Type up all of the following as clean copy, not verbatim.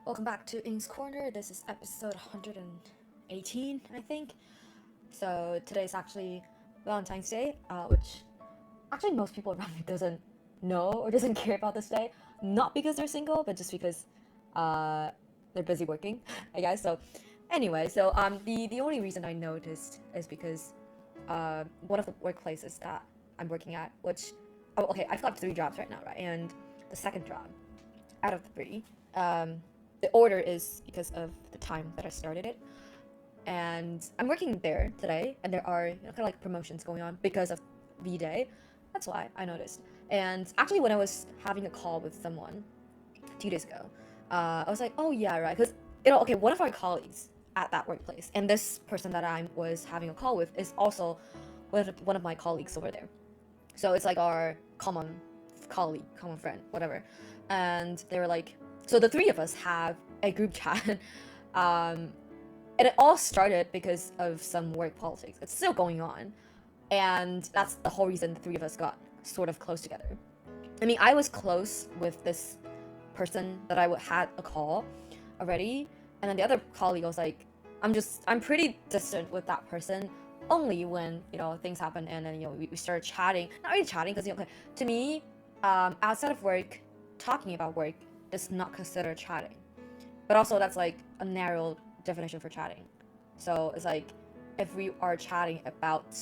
Welcome back to Ing's Corner. This is episode 118, I think. So today's actually Valentine's Day, which actually most people around me doesn't know or doesn't care about this day. Not because they're single, but just because uh, they're busy working, I guess. So anyway, the only reason I noticed is because one of the workplaces that I'm working at, which I've got 3 jobs right now, right? And the second job out of the 3. The order is because of the time that I started it. And I'm working there today, and there are kind of like promotions going on because of VDay. That's why I noticed. And actually, when I was having a call with someone 2 days ago, I was like, oh yeah, right. Because, one of our colleagues at that workplace, and this person that I was having a call with is also one of my colleagues over there. So it's like our common colleague, common friend, whatever. And they were like, so the 3 of us have a group chat. um, and it all started because of some work politics. It's still going on. And that's the whole reason the 3 of us got sort of close together. I mean, I was close with this person that I had a call already. And then the other colleague was like, I'm pretty distant with that person only when, things happen and then, we started chatting. Not really chatting because, to me, outside of work, talking about work is not considered chatting. But also that's like a narrow definition for chatting. So it's like if we are chatting about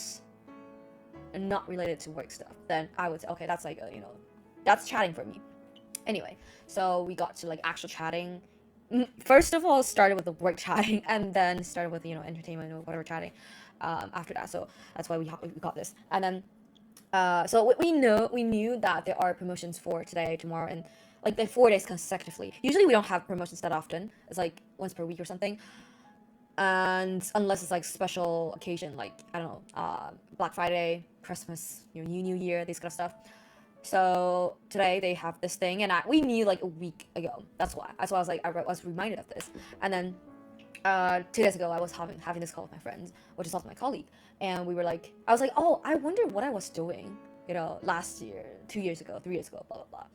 not related to work stuff, then I would say, okay, that's like that's chatting for me. Anyway, so we got to like actual chatting. First of all, started with the work chatting, and then started with entertainment or whatever chatting. After that, so that's why we got this, and then so we knew that there are promotions for today, tomorrow, and like the 4 days consecutively. Usually we don't have promotions that often. It's like once per week or something. And unless it's like special occasion, like I don't know, Black Friday, Christmas, New Year, these kind of stuff. So today they have this thing, and we knew like a week ago. That's why. That's why I was reminded of this. And then 2 days ago, I was having this call with my friends, which is also my colleague, and I was like, oh, I wonder what I was doing, last year, 2 years ago, 3 years ago, blah blah blah,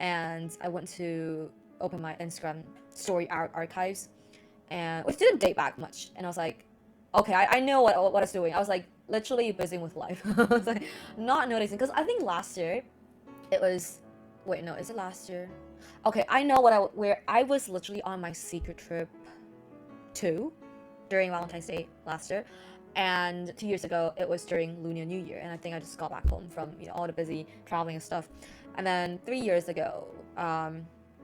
and I went to open my Instagram story archives, and which didn't date back much, and I was like, okay, I know what I was doing. I was like literally busy with life. I was like not noticing because I think last year it was, wait, no, is it last year? Okay, I know where I was literally on my secret trip too during Valentine's Day last year, and 2 years ago it was during Lunar New Year, and I think I just got back home from all the busy traveling and stuff, and then 3 years ago, I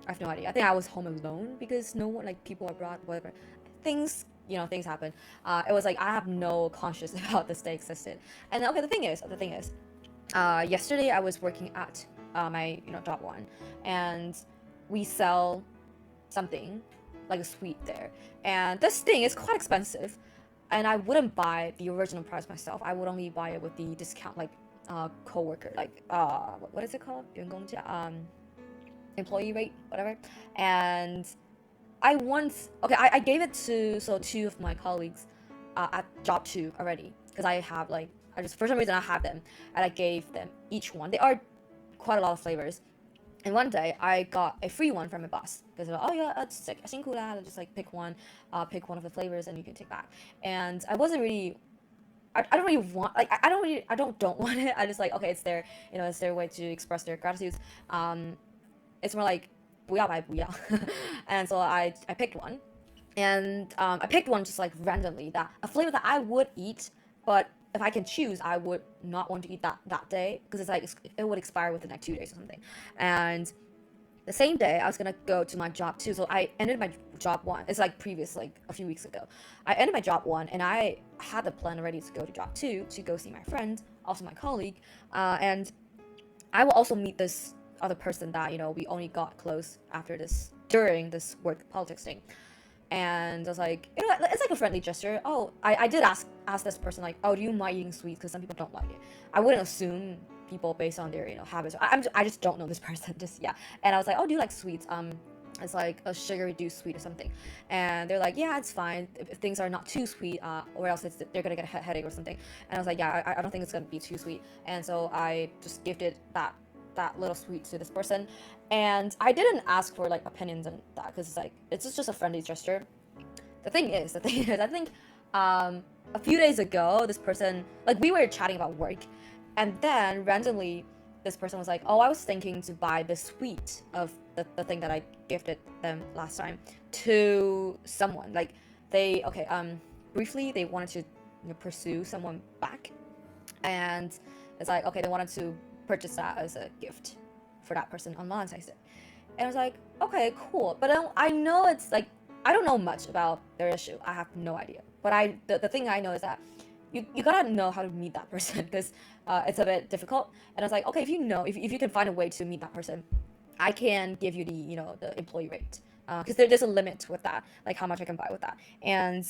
have no idea. I think I was home alone because no one, like people abroad, whatever, things happen. It was like I have no conscious about this day existed, and okay, the thing is, yesterday I was working at my job one, and we sell something like a sweet there, and this thing is quite expensive, and I wouldn't buy the original price myself. I would only buy it with the discount, like co-worker, like what is it called? 员工价, employee rate, whatever. And I gave it to 2 of my colleagues at job 2 already, because I have like, I just, for some reason I have them, and I gave them each one. They are quite a lot of flavors. And one day I got a free one from my boss because they're like, oh yeah, it's like 辛苦啦, just like pick one of the flavors and you can take back. And I wasn't really, I don't really want, like I don't want it. I just like, okay, it's their, it's their way to express their gratitude. It's more like 不要白不要. And so I picked one, and I picked one just like randomly, that a flavor that I would eat, but if I can choose, I would not want to eat that day because it's like it would expire within like 2 days or something. And the same day I was gonna go to my job 2, so I ended my job 1. It's like previous, like a few weeks ago. I ended my job 1, and I had the plan ready to go to job 2 to go see my friend, also my colleague, and I will also meet this other person that we only got close after this, during this work politics thing. And I was like, it's like a friendly gesture. Oh, I did ask this person, like, oh, do you mind eating sweets? Because some people don't like it. I wouldn't assume people based on their habits. I just don't know this person. Just, yeah. And I was like, oh, do you like sweets? It's like a sugar reduced sweet or something. And they're like, yeah, it's fine if things are not too sweet, or else they're gonna get a headache or something. And I was like, yeah, I don't think it's gonna be too sweet. And so I just gifted that that little sweet to this person, and I didn't ask for like opinions on that because it's like it's just a friendly gesture. The thing is, I think a few days ago, this person, like, we were chatting about work, and then randomly, this person was like, "Oh, I was thinking to buy the sweet of the thing that I gifted them last time to someone." Like, briefly, they wanted to pursue someone back, and it's like, okay, they wanted to purchase that as a gift for that person on Valentine's Day. And I was like, okay, cool. But I know it's like, I don't know much about their issue. I have no idea. But the thing I know is that you gotta know how to meet that person because it's a bit difficult. And I was like, okay, if you can find a way to meet that person, I can give you the employee rate. Because there's a limit with that, like how much I can buy with that. And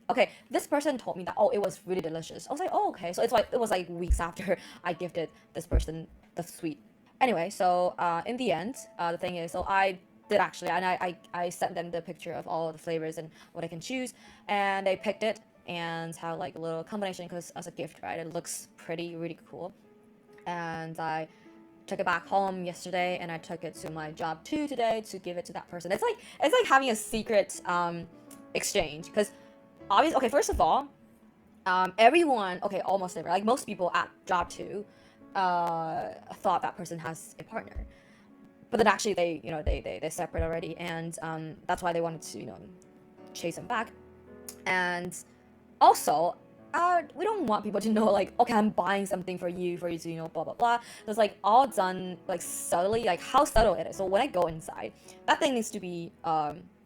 okay, this person told me that, oh, it was really delicious. I was like, oh, okay. So it was like weeks after I gifted this person the sweet. Anyway, so in the end, the thing is, so I did actually, and I sent them the picture of all the flavors and what I can choose, and they picked it and had like a little combination because as a gift, right? It looks really cool, and I took it back home yesterday, and I took it to my job too today to give it to that person. It's like having a secret exchange because obviously, okay, first of all, everyone, okay, almost everyone, like most people at job two, thought that person has a partner, but then actually they separate already, and that's why they wanted to chase him back, and also. We don't want people to know like, okay, I'm buying something for you to blah blah blah. So it's like all done like subtly, like how subtle it is. So when I go inside, that thing needs to be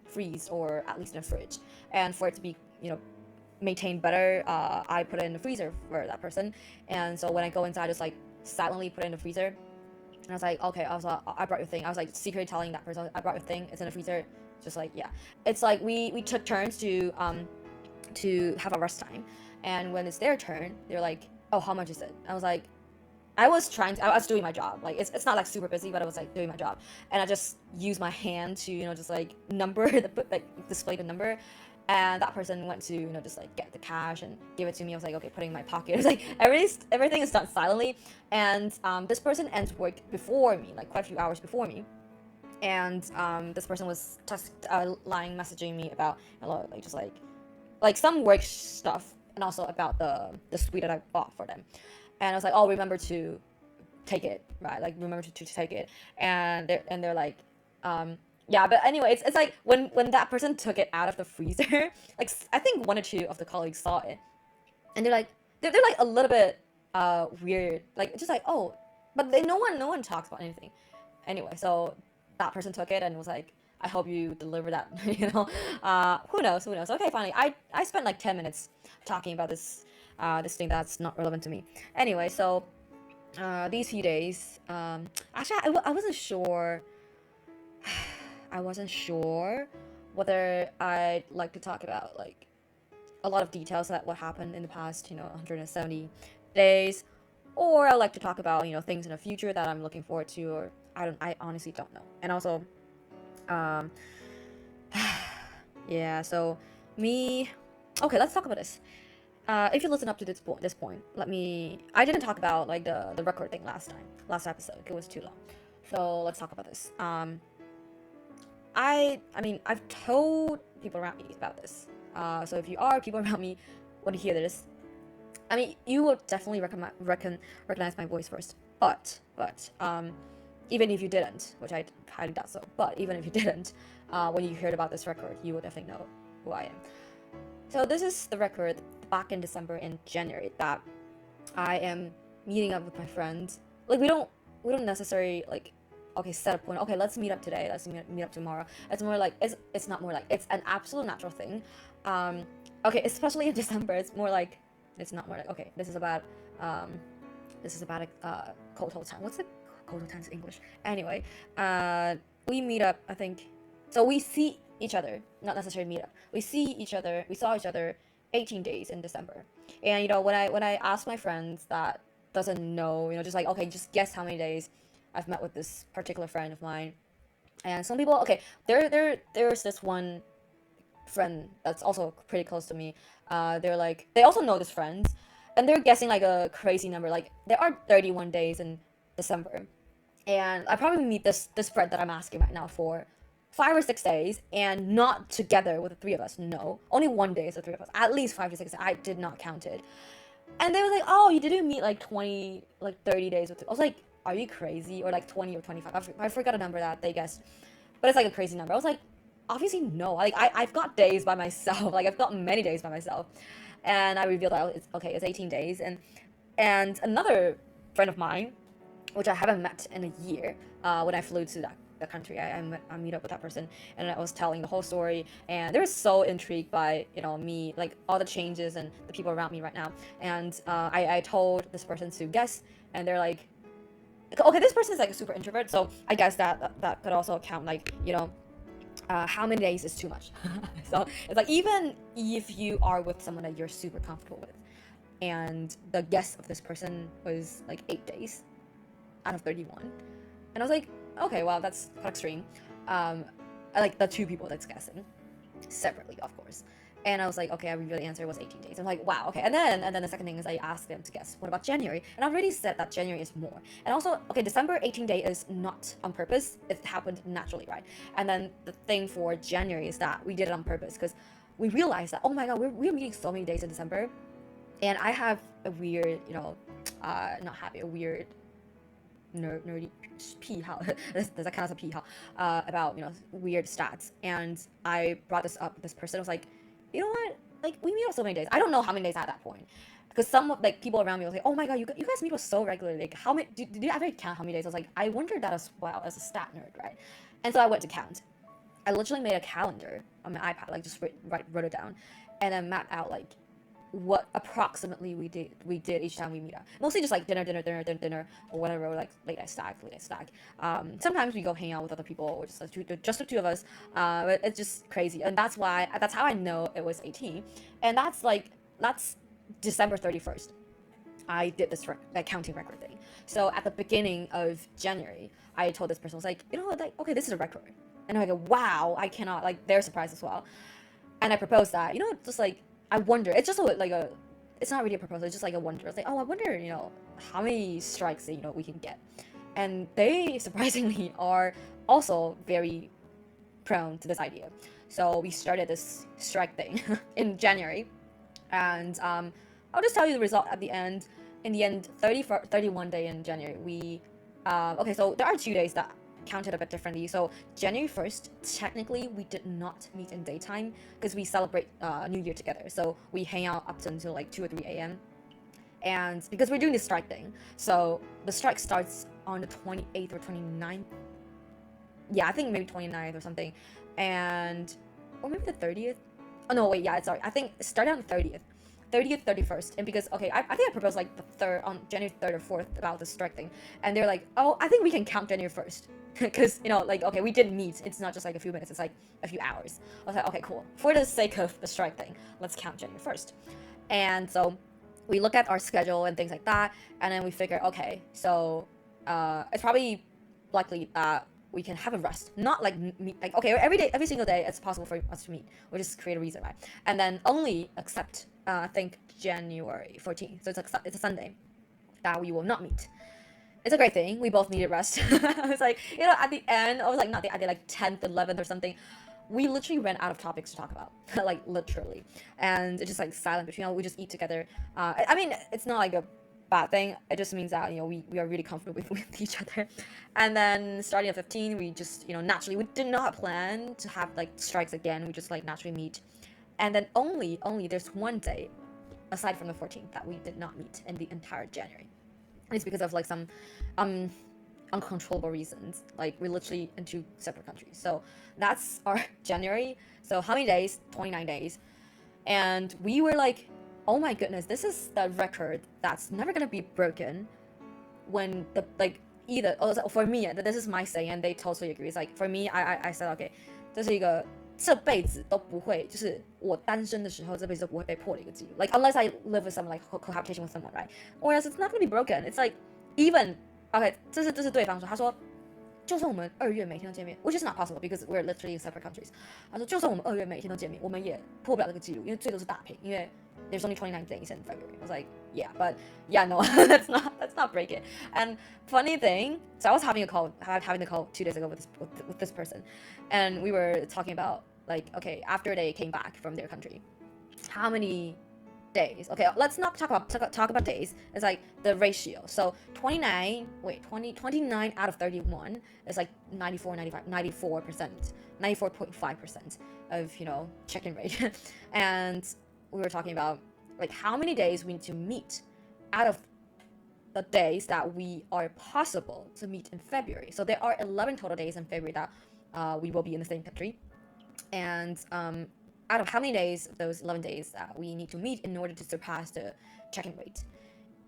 freezed or at least in a fridge, and for it to be maintained better, I put it in the freezer for that person. And so when I go inside, I just like silently put it in the freezer. And I was like, okay, I brought your thing. I was like secretly telling that person, I brought your thing. It's in the freezer. Just like, yeah, it's like we took turns to have a rest time. And when it's their turn, they're like, oh, how much is it? I was like, I was doing my job. Like, it's not like super busy, but I was like doing my job. And I just used my hand to, just like number, display the number. And that person went to, just like get the cash and give it to me. I was like, okay, putting in my pocket. It was like, everything is done silently. And this person ends work before me, like quite a few hours before me. And this person was just lying, messaging me about, like, just like some work stuff, and also about the sweet that I bought for them. And I was like, oh, remember to take it, right? Like, remember to take it. And they're like, yeah. But anyway, it's like when that person took it out of the freezer, like I think one or two of the colleagues saw it, and they're like a little bit weird, like just like, oh, but no one talks about anything. Anyway, so that person took it and was like, I hope you deliver that. Who knows? Okay, finally, I spent like 10 minutes talking about this thing that's not relevant to me. Anyway, so these few days, actually, I wasn't sure. I wasn't sure whether I'd like to talk about like a lot of details that what happened in the past, 170 days, or I like to talk about things in the future that I'm looking forward to, or I honestly don't know. And also, um, yeah. So me, okay, let's talk about this. If you listen up to this point, I didn't talk about like the record thing last episode. It was too long. So let's talk about this. I mean, I've told people around me about this. So if you are people around me want to hear this, I mean, you will definitely recognize my voice first. But even if you didn't, which I highly doubt so, but even if you didn't, when you heard about this record, you will definitely know who I am. So this is the record back in December and January that I am meeting up with my friends. Like we don't necessarily like, okay, set a point. Okay, let's meet up today. Let's meet up tomorrow. It's more like it's not more like it's an absolute natural thing. Okay, especially in December, it's more like it's not more like, okay, this is about a cold time. What's the cold times in English? Anyway, we meet up. I think so. We see each other, not necessarily meet up. We saw each other 18 days in December. And when I ask my friends that doesn't know, just like, okay, just guess how many days I've met with this particular friend of mine. And some people, okay, there's this one friend that's also pretty close to me. They're like, they also know this friend, and they're guessing like a crazy number. Like there are 31 days in December, and I probably meet this friend that I'm asking right now for 5 or 6 days, and not together with the three of us. No, only one day is the three of us. At least 5 to 6. I did not count it. And they were like, "Oh, you didn't meet like 20, like 30 days with." I was like, "Are you crazy?" Or like 20 or 25. I forgot a number that they guessed, but it's like a crazy number. I was like, "Obviously no. Like I've got days by myself. Like I've got many days by myself." And I revealed that it's okay. It's 18 days, and another friend of mine, which I haven't met in a year, when I flew to the country. I meet up with that person, and I was telling the whole story, and they were so intrigued by me, like all the changes and the people around me right now. And I told this person to guess, and they're like, okay, this person is like a super introvert, so I guess that could also count, like how many days is too much. So it's like, even if you are with someone that you're super comfortable with, and the guess of this person was like 8 days out of 31. And I was like, okay, wow, that's quite extreme. I like the two people that's guessing separately, of course. And I was like, okay, I revealed the answer was 18 days. I'm like, wow, okay. And then the second thing is I asked them to guess, what about January? And I already said that January is more. And also, okay, December 18 day is not on purpose. It happened naturally, right? And then the thing for January is that we did it on purpose, because we realized that, oh my God, we're meeting so many days in December. And I have a weird, not happy, a weird nerdy 癖好，there's a kind of 癖好 about weird stats. And I brought this up with this person. I was like, you know what? Like, we meet up so many days. I don't know how many days at that point, because some of like people around me was like, oh my God, you guys meet up so regularly. Like, how many? Did you ever count how many days? I was like, I wondered that as well, as a stat nerd, right? And so I went to count. I literally made a calendar on my iPad, like just wrote it down, and then mapped out like what approximately we did each time we meet up. Mostly just like dinner, or whatever, or like late night stag. Sometimes we go hang out with other people, or just the two of us. But it's just crazy, and that's how I know it was 18, and that's December 31st. I did this counting record thing. So at the beginning of January, I told this person, I was like, like, okay, this is a record. And I go, wow, I cannot, like, they're surprised as well. And I proposed that, just like, I wonder, it's just it's not really a proposal, it's just like a wonder. It's like, oh, I wonder, how many strikes that, we can get. And they surprisingly are also very prone to this idea. So we started this strike thing in January. And I'll just tell you the result at the end. In the end, 31 day in January, okay, so there are 2 days that counted a bit differently. So January 1st, technically we did not meet in daytime, because we celebrate New Year together. So we hang out up until like 2 or 3 a.m. And because we're doing this strike thing, so the strike starts on the 28th or 29th. Yeah, I think maybe 29th or something. Or maybe the 30th. Oh no, wait, yeah, sorry. I think it started on the 30th. 30th, 31st. And because, okay, I think I proposed like the 3rd, on January 3rd or 4th, about the strike thing. And they're like, oh, I think we can count January 1st. Because, like, okay, we did meet. It's not just like a few minutes, it's like a few hours. I was like, okay, cool. For the sake of the strike thing, let's count January 1st. And so we look at our schedule and things like that. And then we figure, okay, so it's probably likely that we can have a rest, not like meet, like, okay, every single day it's possible for us to meet. We'll just create a reason, right? And then only accept, I think January 14th, so it's a Sunday, that we will not meet. It's a great thing. We both needed rest. I was like, at the end, I was like, not the idea, like 10th, 11th or something, we literally ran out of topics to talk about, like literally. And it's just like silent between, we just eat together. I mean, it's not like a bad thing. It just means that, we are really comfortable with each other. And then starting at 15, we just, naturally, we did not plan to have like strikes again. We just like naturally meet. And then only there's one day, aside from the 14th, that we did not meet in the entire January. And it's because of like some uncontrollable reasons. Like, we're literally in 2 separate countries. So that's our January. So how many days? 29 days. And we were like, oh my goodness, this is the record that's never gonna be broken. When the like either for me, this is my say, and they totally agree. It's like, for me, I said, okay, 这是一个这辈子都不会，就是我单身的时候，这辈子都不会被破的一个记录。Like, unless I live with someone, like cohabitation with someone, right? Or else it's not gonna be broken. It's like, even okay, 这是对方说，他说，就算我们2月每天都见面，which is not possible because we're literally in separate countries. 他说，就算我们2月每天都见面，我们也破不了这个记录，因为最多是打平，因为there's only 29 days in February. I was like, yeah, but yeah, no, that's let's not break it. And funny thing, so I was having the call 2 days ago with this person, and we were talking about like, okay, after they came back from their country, how many days? Okay, let's not talk about days. It's like the ratio. So 29 out of 31 is like 94.5% of, check-in rate. And we were talking about like how many days we need to meet out of the days that we are possible to meet in February. So there are 11 total days in February that we will be in the same country. And out of how many days, those 11 days that we need to meet in order to surpass the check-in rate.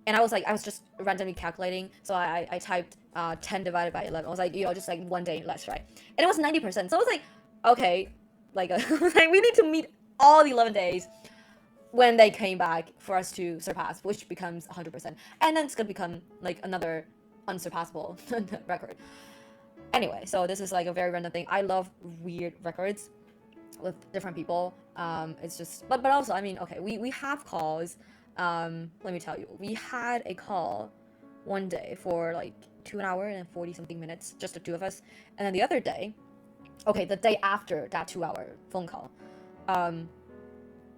And I was just randomly calculating. So I typed 10 divided by 11. I was like, just like one day less, right? And it was 90%. So I was like, okay, like, we need to meet all the 11 days when they came back for us to surpass, which becomes 100%. And then it's going to become like another unsurpassable record. Anyway, so this is like a very random thing. I love weird records with different people. It's just, but also, I mean, okay, we have calls. Let me tell you, we had a call one day for like 2 hours and 40 something minutes, just the two of us. And then the other day, okay, the day after that 2 hour phone call,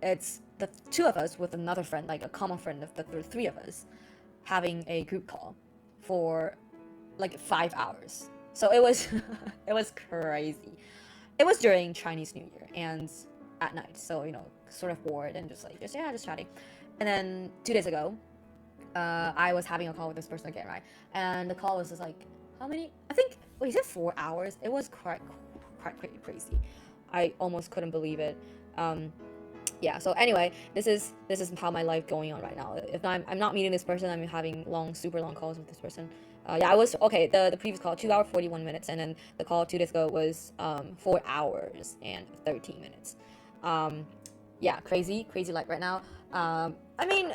it's the two of us with another friend, like a common friend of the three of us, having a group call for like 5 hours. So it was it was crazy. It was during Chinese New Year and at night, so sort of bored and just chatting. And then 2 days ago, I was having a call with this person again, right? And the call was just like, how many? I think, wait, is it 4 hours? It was quite crazy. I almost couldn't believe it. Yeah. So anyway, this is how my life going on right now. If I'm not meeting this person, I'm having super long calls with this person. I was okay. The previous call 2 hours 41 minutes, and then the call 2 days ago was 4 hours and 13 minutes. Yeah, crazy life right now. I mean,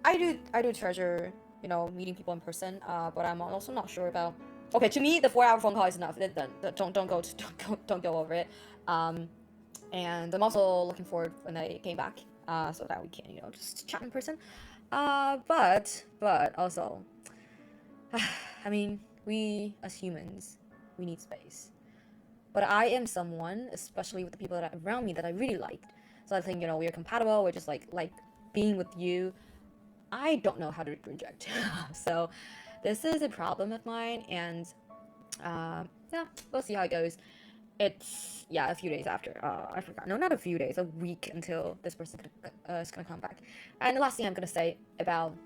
I do treasure meeting people in person. But I'm also not sure about. Okay, to me the 4 hour phone call is enough. Don't go over it. And I'm also looking forward when they came back, so that we can just chat in person. But also. I mean, we as humans, we need space. But I am someone, especially with the people that are around me, that I really liked. So I think we are compatible. We're just like being with you. I don't know how to reject. So this is a problem of mine, and yeah, we'll see how it goes. It's a few days after. I forgot. No, not a few days. A week until this person is gonna come back. And the last thing I'm gonna say about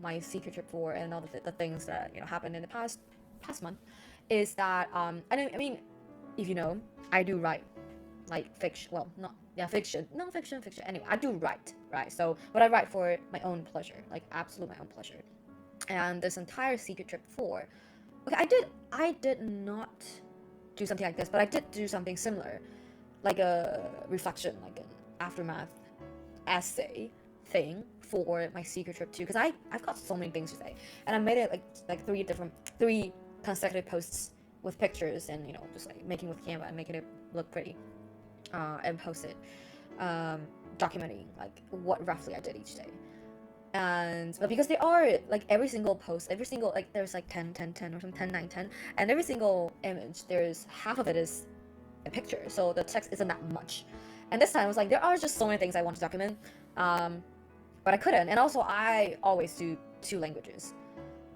my secret trip for and all the things that happened in the past month is that I mean, if I do write like fiction. Well, not fiction. No fiction. Anyway, I do write, right? So, but I write for my own pleasure, like absolute my own pleasure. And this entire secret trip for, okay, I did not do something like this, but I did do something similar, like a reflection, like an aftermath essay thing for my secret trip too, because I've got so many things to say, and I made it like three consecutive posts with pictures and just like making with Canva and making it look pretty, and post it, documenting like what roughly I did each day. But because they are like every single post, like there's like 10 10 10 or something, 10 9 10, and every single image, there's half of it is a picture, so the text isn't that much. And this time it was like there are just so many things I want to document, but I couldn't. And also I always do 2 languages,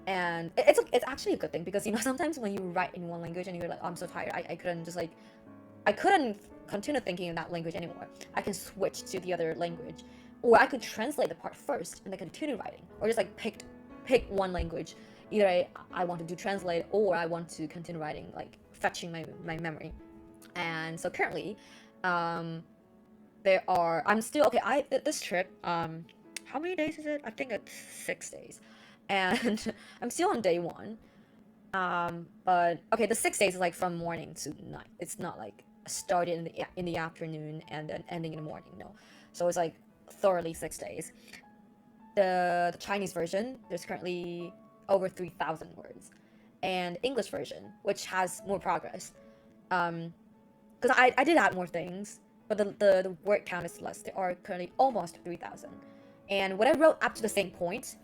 and it's actually a good thing, because sometimes when you write in one language and you're like, oh, I'm so tired, I couldn't continue thinking in that language anymore. I can switch to the other language. Or I could translate the part first and then continue writing, or just like pick one language. Either I want to do translate, or I want to continue writing, like fetching my memory. And so currently, I'm still okay. This trip, how many days is it? I think it's 6 days, and I'm still on day 1. But okay, the 6 days is like from morning to night. It's not like started in the afternoon and then ending in the morning. No, so it's like thoroughly 6 days. The Chinese version, there's currently over 3,000 words, and English version, which has more progress, because I did add more things, but the word count is less. There are currently almost 3,000, and what I wrote up to the same point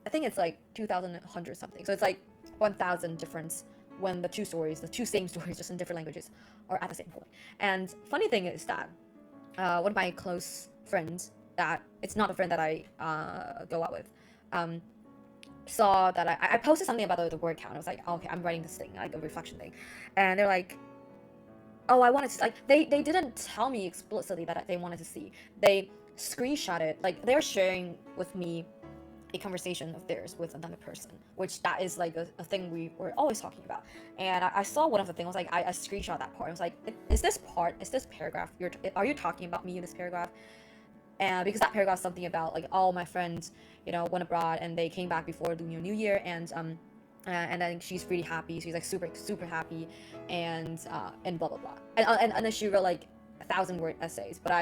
I think it's like 2,100 something. So it's like 1,000 difference when the two same stories, just in different languages, are at the same point. And funny thing is that one of my close friends, that it's not a friend that I go out with, saw that I posted something about the word count. I was like, oh, okay, I'm writing this thing, like a reflection thing, and they're like, oh, I wanted to, like, they didn't tell me explicitly that they wanted to see. They screenshotted, like they're sharing with me a conversation of theirs with another person, which that is like a thing we were always talking about. And I saw one of the things, like I screenshot that part. I was like, is this paragraph, are you talking about me in this paragraph? And because that paragraph is something about like all my friends, went abroad and they came back before the New Year, and then she's really happy. She's like super happy, and blah blah blah. And then she wrote like 1,000-word essays, but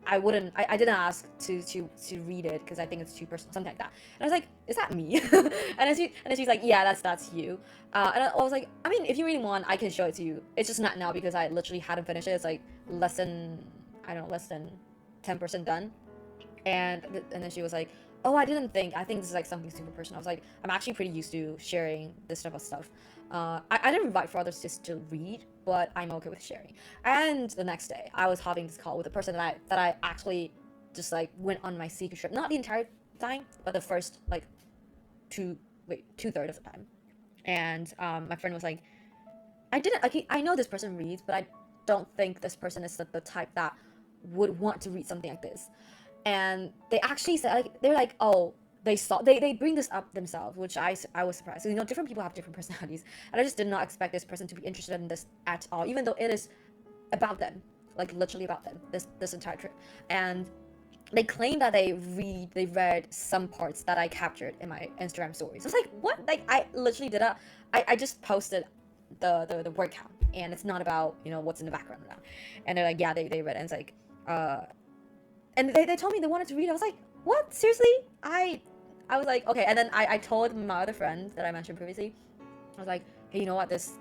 I wouldn't, I didn't ask to read it because I think it's too personal, something like that. And I was like, is that me? And then she's like, yeah, that's you. And I was like, I mean, if you really want, I can show it to you. It's just not now because I literally hadn't finished it. It's like less than 10% done. And then she was like, oh, I think this is like something super personal. I was like, I'm actually pretty used to sharing this type of stuff. I didn't write for others just to read, but I'm okay with sharing. And the next day, I was having this call with a person that I actually just like went on my secret trip. Not the entire time, but the first like two-thirds of the time. And my friend was like, I know this person reads, but I don't think this person is the type that would want to read something like this. And they actually said, like, they're like, oh, they bring this up themselves, which I was surprised. So, different people have different personalities, and I just did not expect this person to be interested in this at all, even though it is about them, like literally about them, this entire trip. And they claim that they read some parts that I captured in my Instagram stories. I was like, what? Like, I literally did I just posted the word count, and it's not about what's in the background now. And they're like, yeah, they read it. And it's like, and they told me they wanted to read it. I was like, what? Seriously? I was like, okay. And then I told my other friend that I mentioned previously. I was like, hey, you know what? This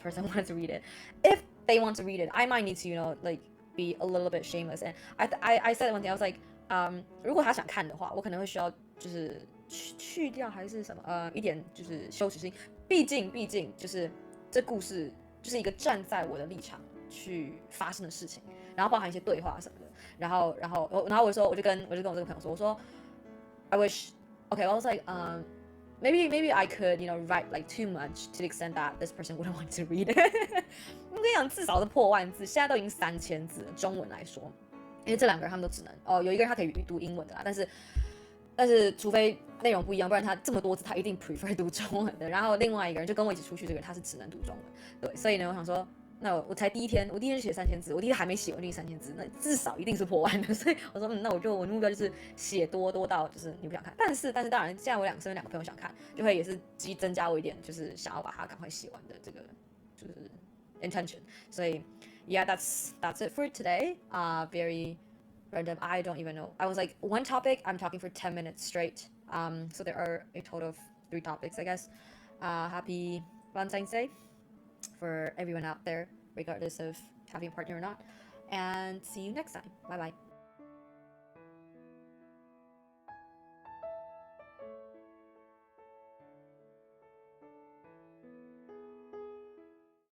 person wanted to read it. If they want to read it, I might need to like be a little bit shameless. And I said one thing. I was like, 如果他想看的话，我可能会需要就是去掉还是什么一点就是羞耻心。毕竟就是这故事就是一个站在我的立场去发生的事情，然后包含一些对话什么的。然后我就跟我这个朋友说，我说 I wish, okay, I was like, maybe I could, write like too much to the extent that this person wouldn't want to read it. 我跟你讲，至少是破万字，现在都已经3000字了，中文来说，因为这两个人他们都只能有一个人他可以读英文的啦，但是除非内容不一样，不然他这么多字他一定 prefer 读中文的。然后另外一个人就跟我一起出去，这个人他是只能读中文，对，所以呢，我想说。那我才第一天，我第一天就写3000字，我第一天还没写完就3000字，那至少一定是破万的。所以我说，那我的目标就是写多到就是你不想看，但是当然，现在我身边两个朋友想看，就会也是增加我一点，就是想要把它赶快写完的这个就是 intention。所以 yeah, that's it for today. Very random. I don't even know. I was like one topic. I'm talking for 10 minutes straight. So there are a total of 3 topics, I guess. Happy Valentine's Day for everyone out there, regardless of having a partner or not. And see you next time. Bye bye.